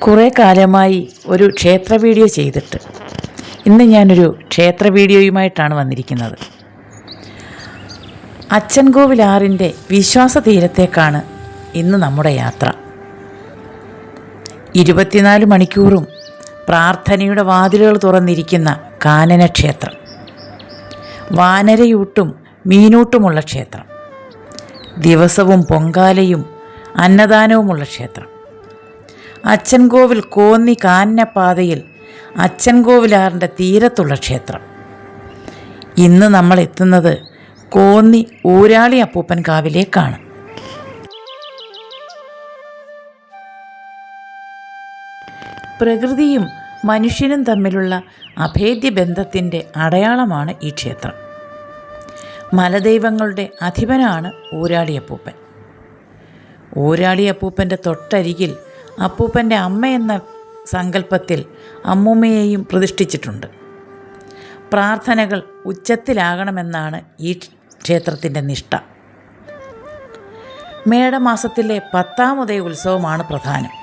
കുറേ കാലമായി ഒരു ക്ഷേത്ര വീഡിയോ ചെയ്തിട്ട് ഇന്ന് ഞാനൊരു ക്ഷേത്ര വീഡിയോയുമായിട്ടാണ് വന്നിരിക്കുന്നത്. അച്ചൻകോവിലാറിൻ്റെ വിശ്വാസ തീരത്തേക്കാണ് ഇന്ന് നമ്മുടെ യാത്ര. 24 മണിക്കൂറും പ്രാർത്ഥനയുടെ വാതിലുകൾ തുറന്നിരിക്കുന്ന കാനന ക്ഷേത്രം, വാനരയൂട്ടും മീനൂട്ടുമുള്ള ക്ഷേത്രം, ദിവസവും പൊങ്കാലയും അന്നദാനവുമുള്ള ക്ഷേത്രം, അച്ചൻകോവിൽ കോന്നി കാനനപാതയിൽ അച്ചൻകോവിലാറിൻ്റെ തീരത്തുള്ള ക്ഷേത്രം. ഇന്ന് നമ്മൾ എത്തുന്നത് കോന്നി ഊരാളി അപ്പൂപ്പൻ കാവിലേക്കാണ്. പ്രകൃതിയും മനുഷ്യനും തമ്മിലുള്ള അഭേദ്യ ബന്ധത്തിൻ്റെ അടയാളമാണ് ഈ ക്ഷേത്രം. മലദൈവങ്ങളുടെ അധിപനാണ് ഊരാളി അപ്പൂപ്പൻ. ഊരാളി അപ്പൂപ്പൻ്റെ തൊട്ടരികിൽ അപ്പൂപ്പൻ്റെ അമ്മ എന്ന സങ്കല്പത്തിൽ അമ്മൂമ്മയെയും പ്രതിഷ്ഠിച്ചിട്ടുണ്ട്. പ്രാർത്ഥനകൾ ഉച്ചത്തിലാകണമെന്നാണ് ഈ ക്ഷേത്രത്തിൻ്റെ നിഷ്ഠ. മേടമാസത്തിലെ 10ാമതേ ഉത്സവമാണ് പ്രധാനം.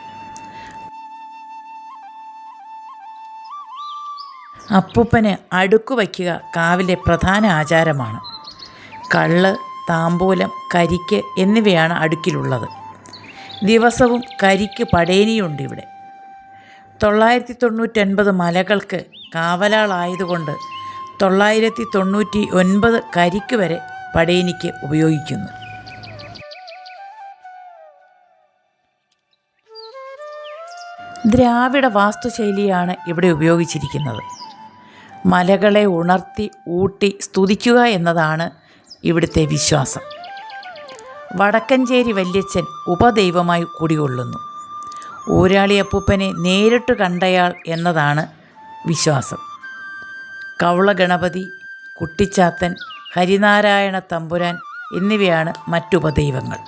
അപ്പൂപ്പന് അടുക്കു വയ്ക്കുക കാവിലെ പ്രധാന ആചാരമാണ്. കള്ള്, താമ്പൂലം, കരിക്ക് എന്നിവയാണ് അടുക്കിലുള്ളത്. ദിവസവും കരിക്ക് പടേനിയുണ്ട് ഇവിടെ. 999 മലകൾക്ക് കാവലാളായതുകൊണ്ട് 999 കരിക്ക് വരെ പടേനിക്ക് ഉപയോഗിക്കുന്നു. ദ്രാവിഡ വാസ്തുശൈലിയാണ് ഇവിടെ ഉപയോഗിച്ചിരിക്കുന്നത്. മലകളെ ഉണർത്തി ഊട്ടി സ്തുതിക്കുക എന്നതാണ് ഇവിടുത്തെ വിശ്വാസം. വടക്കഞ്ചേരി വല്യച്ഛൻ ഉപദൈവമായി കുടികൊള്ളുന്നു. ഊരാളി അപ്പൂപ്പനെ നേരിട്ട് കണ്ടയാൾ എന്നതാണ് വിശ്വാസം. കൗളഗണപതി, കുട്ടിച്ചാത്തൻ, ഹരിനാരായണ തമ്പുരാൻ എന്നിവയാണ് മറ്റുപദൈവങ്ങൾ.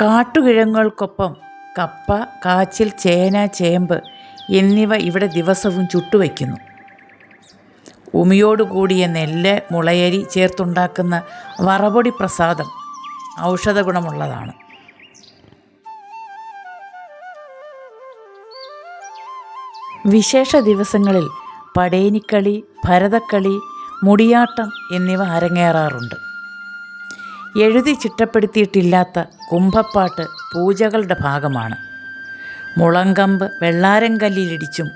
കാട്ടുകിഴങ്ങുകൾക്കൊപ്പം കപ്പ, കാച്ചിൽ, ചേന, ചേമ്പ് എന്നിവ ഇവിടെ ദിവസവും ചുട്ടുവയ്ക്കുന്നു. ഉമിയോടുകൂടിയ നെല്ല്, മുളയരി ചേർത്തുണ്ടാക്കുന്ന വറപൊടി പ്രസാദം ഔഷധ ഗുണമുള്ളതാണ്. വിശേഷ ദിവസങ്ങളിൽ പടേനിക്കളി, ഭരതക്കളി, മുടിയാട്ടം എന്നിവ അരങ്ങേറാറുണ്ട്. എഴുതി ചിട്ടപ്പെടുത്തിയിട്ടില്ലാത്ത കുംഭപ്പാട്ട് പൂജകളുടെ ഭാഗമാണ്. മുളങ്കമ്പ് വെള്ളാരങ്കല്ലിലിടിച്ചും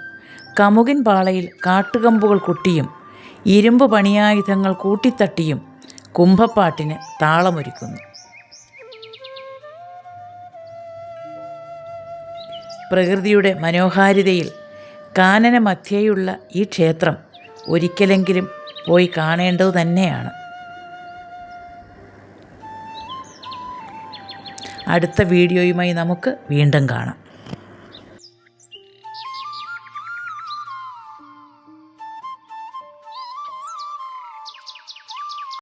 കമുകിൻ പാളയിൽ കാട്ടുകമ്പുകൾ കുട്ടിയും ഇരുമ്പ് പണിയായുധങ്ങൾ കൂട്ടിത്തട്ടിയും കുംഭപ്പാട്ടിന് താളമൊരുക്കുന്നു. പ്രകൃതിയുടെ മനോഹാരിതയിൽ കാനന മധ്യേയുള്ള ഈ ക്ഷേത്രം ഒരിക്കലെങ്കിലും പോയി കാണേണ്ടത് തന്നെയാണ്. അടുത്ത വീഡിയോയുമായി നമുക്ക് വീണ്ടും കാണാം.